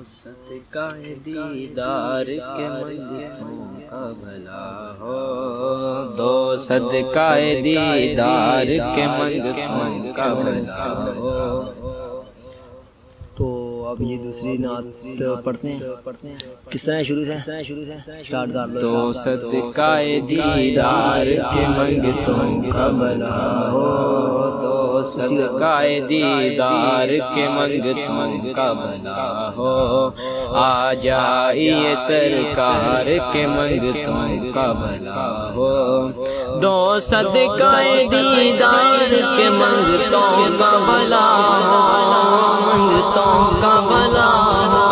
صدقہ دیدار کے منگتوں کا بھلا ہو، دو صدقہ دیدار کے منگتوں کا بھلا ہو۔ تو اب یہ دوسری نعت پڑھتے ہیں، کس طرح شروع سے سٹارٹ کر لو۔ دو صدقہ دیدار کے منگتوں کا بھلا ہو، دو صدقہ دیدار کے منگتوں کا بھلا ہو، آ جائیے سرکار کے منگتوں کا بھلا ہو، دو صدقہ دیدار کے منگتوں کا بھلا ہو، منگتوں کا بھلا ہو،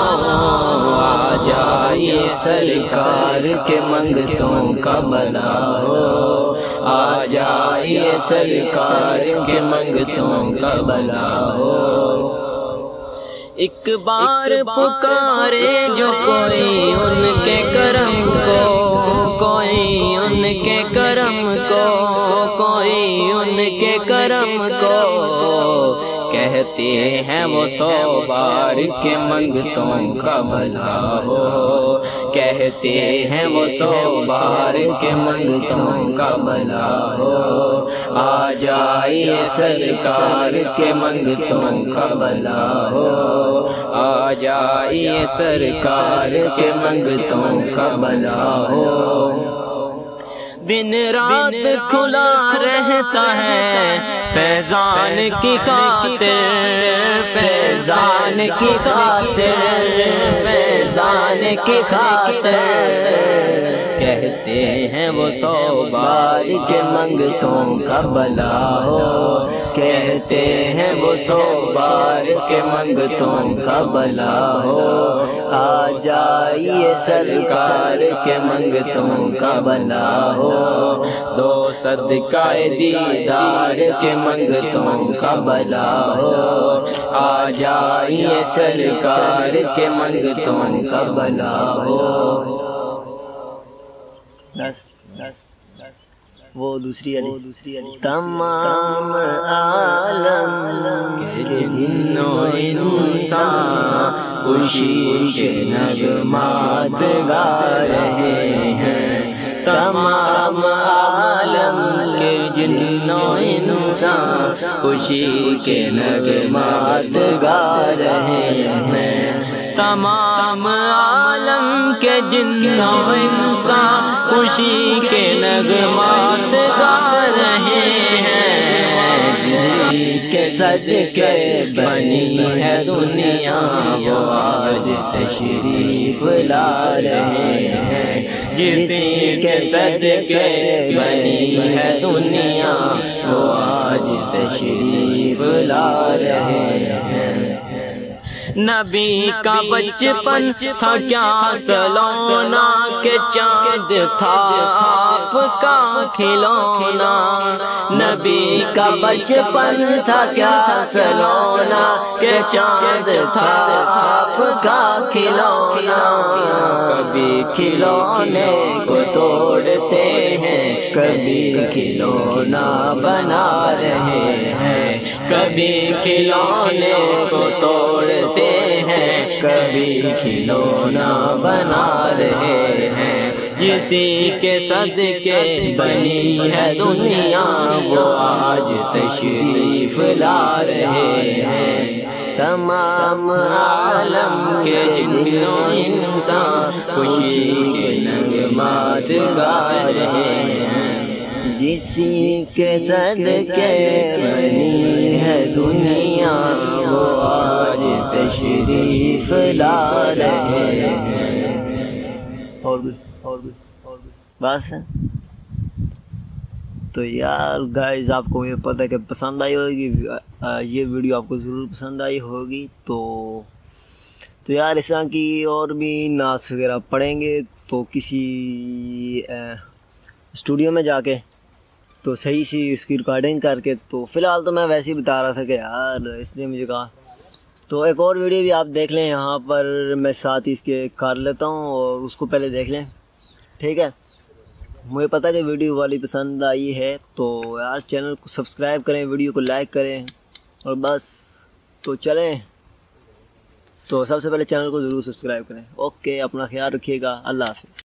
آ جائیے سرکار کے منگتوں کا بھلا ہو، آ جائیے سرکار کے منگتوں کا بھلا ہو۔ ایک بار پکارے جو کوئی ان کے کرم کو، کوئی ان کے کرم کو، کوئی ان کے کرم کو، کہتے ہیں وہ 100 بار کے منگتوں کا بھلا ہو، کہتے ہیں وہ 100 بار کے منگتوں کا بھلا ہو، آ جائیے سرکار کے منگتوں کا بھلا ہو، آ جائیے سرکار کے منگتوں کا بھلا ہو۔ دن رات کھلا رہتا ہے فیضان کی خاطر، فیضان کی خاطر، فیضان کی خاطر، کہتے ہیں وہ 100 بار کے منگتوں کا بھلا ہو، کہتے ہیں وہ 100 بار کے منگتوں کا بھلا ہو، آ جائیے سرکار کے منگتوں کا بھلا ہو، دو صدقہ دیدار کے منگتوں کا بھلا ہو، آ جائیے سرکار کے منگتوں کا بھلا ہو۔ وہ دوسری علی۔ تمام عالم کے جن و انسان خوشی کے نغمات گا رہے ہیں، تمام عالم کے جن و انسان خوشی کے نغمات گا رہے ہیں، تمام عالم کے جن و انسان خوشی کے نغمات گا رہے ہیں، جس کے صدقے بنی ہے دنیا وہ آج تشریف لا رہے ہیں، جس کے صدقے بنی ہے دنیا وہ آج تشریف لا رہے ہیں۔ نبی کا بچپن تھا کیا سلونا، کہ چاند تھا آپ کا کھلونا، نبی کا بچپن تھا کیا سلونا، کہ چاند تھا آپ کا کھلونا، کبھی کھلونے کو توڑتے ہیں، کبھی کھلونا بنا رہے ہیں، کبھی کھلونے کو توڑتے ہیں، کبھی کھلونا بنا رہے ہیں، جسی کے صدقے بنی ہے دنیا وہ آج تشریف لا رہے ہیں، تمام عالم کے جن و انسان خوشی کے نغمات گا رہے ہیں، جسی کے صدقے بنی ہے دنیا وہ آج تشریف لا رہے ہیں۔ اور بس تو یار گائز آپ کو یہ پتہ ہے کہ پسند آئی ہوگی، یہ ویڈیو آپ کو ضرور پسند آئی ہوگی، تو یار اس طرح کی اور بھی نعت وغیرہ پڑھیں گے تو کسی اسٹوڈیو میں جا کے تو صحیح سی اس کی ریکارڈنگ کر کے، تو فی الحال تو میں ویسے ہی بتا رہا تھا کہ یار اس نے مجھے کہا تو ایک اور ویڈیو بھی آپ دیکھ لیں، یہاں پر میں ساتھ ہی اس کے کر لیتا ہوں اور اس کو پہلے دیکھ لیں، ٹھیک ہے۔ مجھے پتہ کہ ویڈیو والی پسند آئی ہے تو یار چینل کو سبسکرائب کریں، ویڈیو کو لائک کریں، اور بس تو چلیں تو سب سے پہلے چینل کو ضرور سبسکرائب کریں. اوکے، اپنا خیال رکھیے گا. اللہ حافظ.